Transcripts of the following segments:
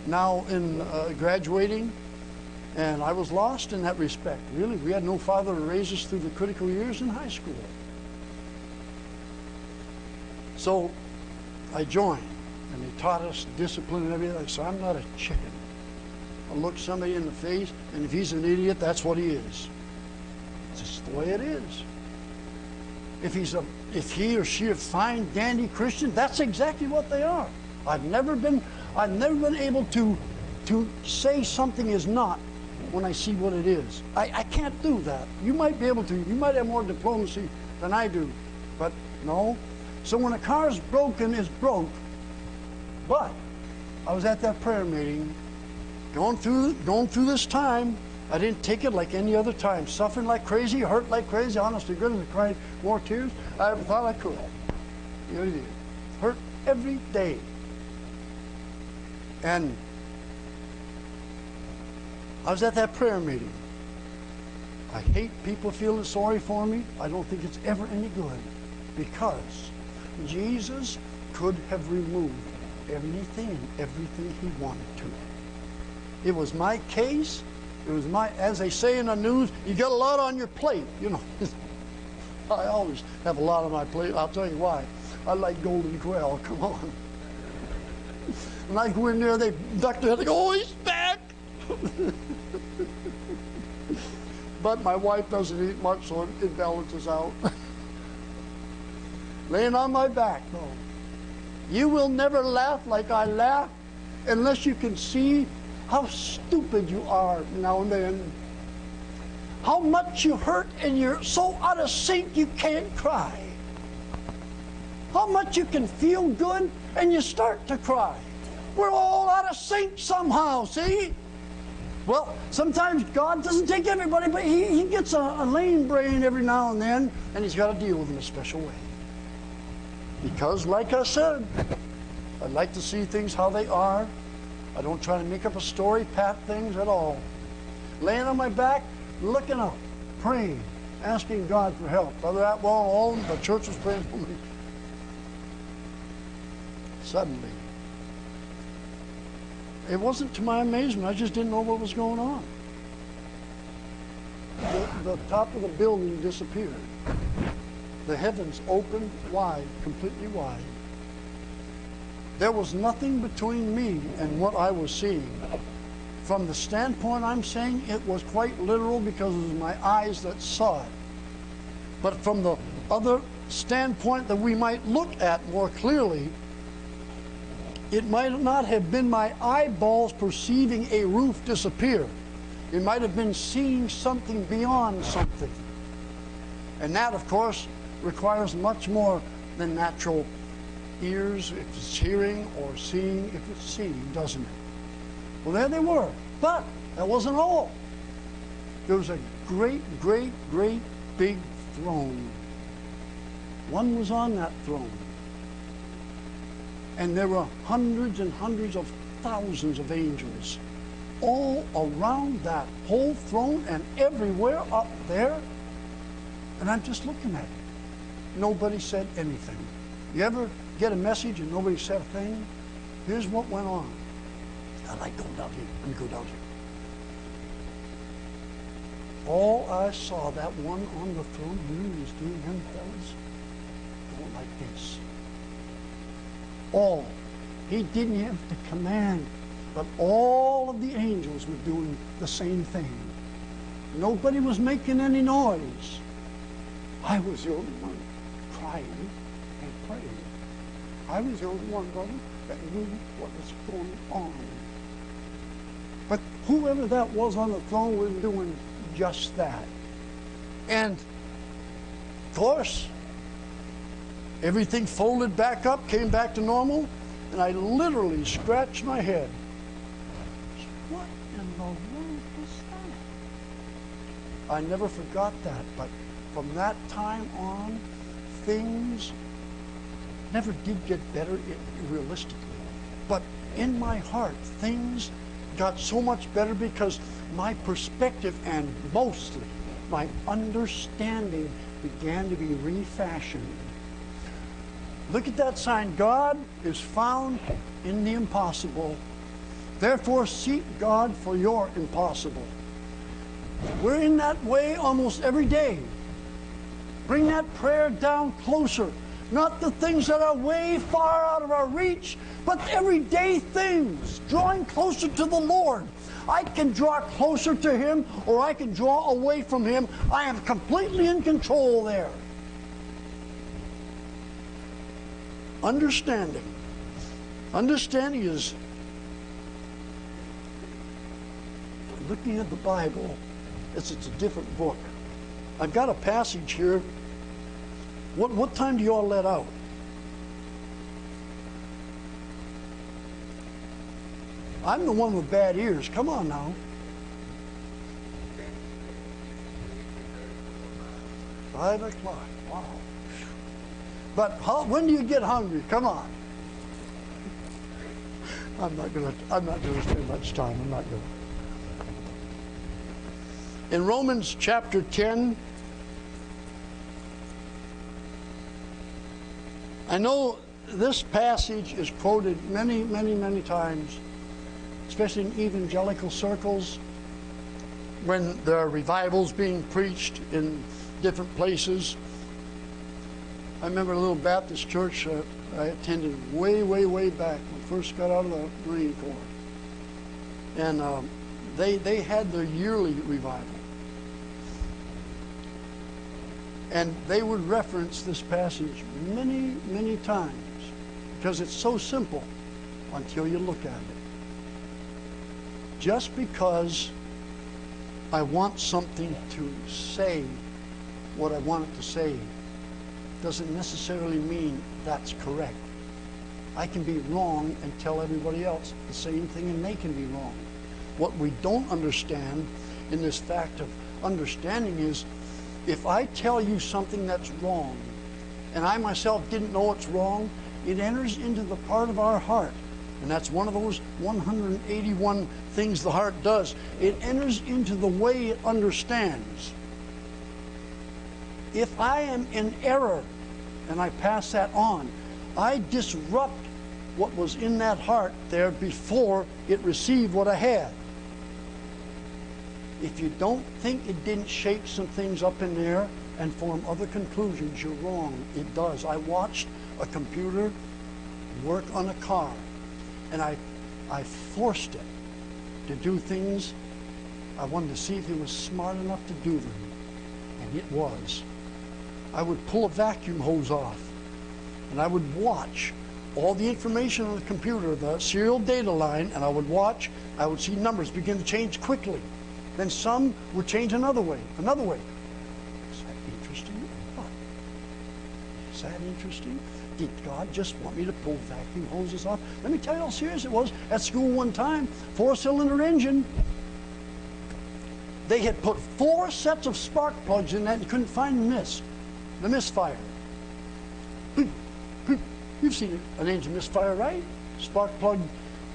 now in graduating, and I was lost in that respect. Really, we had no father to raise us through the critical years in high school. So I joined, and they taught us discipline and everything. So I'm not a chicken. I'll look somebody in the face, and if he's an idiot, that's what he is. It's just the way it is. If he or she a fine, dandy Christian, that's exactly what they are. I've never been able to say something is not when I see what it is. I can't do that. You might be able to. You might have more diplomacy than I do, but no. So when a car's broken, it's broke. But I was at that prayer meeting, going through this time. I didn't take it like any other time. Suffering like crazy, hurt like crazy. Honest to goodness, I cried more tears I ever thought I could. You know, it hurt every day. And I was at that prayer meeting. I hate people feeling sorry for me. I don't think it's ever any good, because Jesus could have removed anything and everything he wanted to. It was my case. It was my, as they say in the news, you got a lot on your plate. You know, I always have a lot on my plate. I'll tell you why. I like Golden Quail. Come on. When I go in there, they duck their head. They go, oh, he's back. But my wife doesn't eat much, so it balances out. Laying on my back, though. You will never laugh like I laugh unless you can see how stupid you are now and then. How much you hurt and you're so out of sync you can't cry. How much you can feel good and you start to cry. We're all out of sync somehow, see? Well, sometimes God doesn't take everybody, but he gets a lame brain every now and then, and he's got to deal with them in a special way. Because, like I said, I like to see things how they are. I don't try to make up a story, pat things at all. Laying on my back, looking up, praying, asking God for help. Brother Atwell, all the church was praying for me. Suddenly, it wasn't to my amazement, I just didn't know what was going on. The top of the building disappeared. The heavens opened wide, completely wide. There was nothing between me and what I was seeing. From the standpoint I'm saying, it was quite literal because it was my eyes that saw it. But from the other standpoint that we might look at more clearly, it might not have been my eyeballs perceiving a roof disappear. It might have been seeing something beyond something. And that, of course, requires much more than natural ears, if it's hearing, or seeing, if it's seeing, doesn't it? Well, there they were. But that wasn't all. There was a great, great, great big throne. One was on that throne. And there were hundreds and hundreds of thousands of angels all around that whole throne and everywhere up there. And I'm just looking at it. Nobody said anything. You ever get a message and nobody said a thing? Here's what went on. I like going down here. Let me go down here. All I saw, that one on the throne, he was doing him, fellas, going like this. All. He didn't have to command, but all of the angels were doing the same thing. Nobody was making any noise. I was the only one crying and praying. I was the only one, brother, that knew what was going on. But whoever that was on the throne was doing just that. And, of course, everything folded back up, came back to normal, and I literally scratched my head. What in the world was that? I never forgot that, but from that time on, things never did get better realistically. But in my heart, things got so much better because my perspective and mostly my understanding began to be refashioned. Look at that sign. God is found in the impossible. Therefore, seek God for your impossible. We're in that way almost every day. Bring that prayer down closer. Not the things that are way far out of our reach, but everyday things, drawing closer to the Lord. I can draw closer to Him, or I can draw away from Him. I am completely in control there. Understanding. Understanding is looking at the Bible. It's a different book. I've got a passage here. What time do you all let out? I'm the one with bad ears. Come on now. 5 o'clock. Wow. But when do you get hungry? Come on. I'm not gonna spend much time. I'm not gonna. In Romans chapter 10, I know this passage is quoted many, many, many times, especially in evangelical circles, when there are revivals being preached in different places. I remember a little Baptist church I attended way, way, way back when I first got out of the Marine Corps. And they had their yearly revival. And they would reference this passage many, many times because it's so simple until you look at it. Just because I want something to say what I want it to say doesn't necessarily mean that's correct. I can be wrong and tell everybody else the same thing, and they can be wrong. What we don't understand in this fact of understanding is, if I tell you something that's wrong, and I myself didn't know it's wrong, it enters into the part of our heart. And that's one of those 181 things the heart does. It enters into the way it understands. If I am in error and I pass that on, I disrupt what was in that heart there before it received what I had. If you don't think it didn't shape some things up in there and form other conclusions, you're wrong. It does. I watched a computer work on a car, and I forced it to do things. I wanted to see if it was smart enough to do them, and it was. I would pull a vacuum hose off, and I would watch all the information on the computer, the serial data line, and I would watch. I would see numbers begin to change quickly. Then some would change another way, another way. Is that interesting? What? Is that interesting? Did God just want me to pull vacuum hoses off? Let me tell you how serious it was. At school one time, 4-cylinder engine. They had put 4 sets of spark plugs in that and couldn't find the misfire. You've seen an engine misfire, right? Spark plug,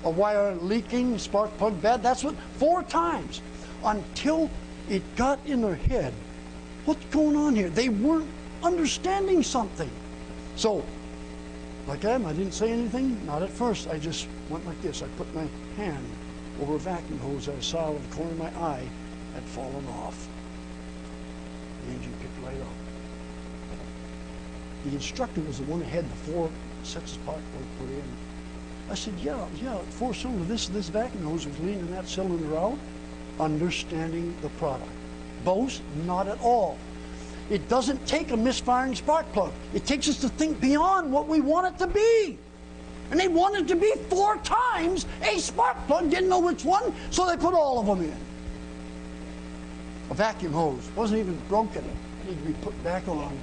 a wire leaking, spark plug bad. That's what, 4 times. Until it got in their head, what's going on here? They weren't understanding something. So, like I didn't say anything, not at first. I just went like this. I put my hand over a vacuum hose that I saw out of the corner of my eye had fallen off. The engine picked right up. The instructor was the one that had the 4 sets of spark plugs put in. I said, yeah, 4-cylinder, this vacuum hose was leaning that cylinder out. Understanding the product. Boast? Not at all. It doesn't take a misfiring spark plug. It takes us to think beyond what we want it to be. And they wanted it to be 4 times a spark plug, didn't know which one, so they put all of them in. A vacuum hose wasn't even broken. It needed to be put back on.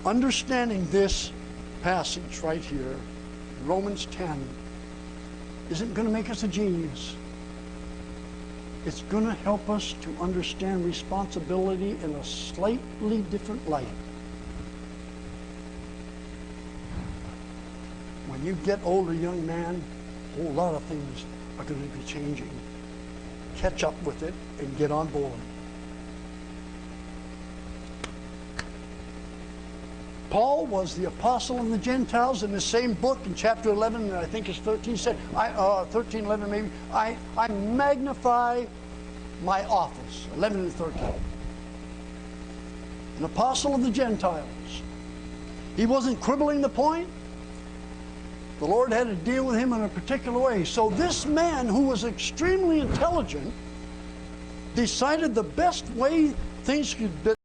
Understanding this passage right here, Romans 10, isn't going to make us a genius. It's going to help us to understand responsibility in a slightly different light. When you get older, young man, a whole lot of things are going to be changing. Catch up with it and get on board. Paul was the apostle of the Gentiles. In the same book, in chapter 11, I think it's 13, said, 13, 11 maybe, I magnify my office, 11 and 13. An apostle of the Gentiles. He wasn't quibbling the point. The Lord had to deal with him in a particular way. So this man, who was extremely intelligent, decided the best way things could be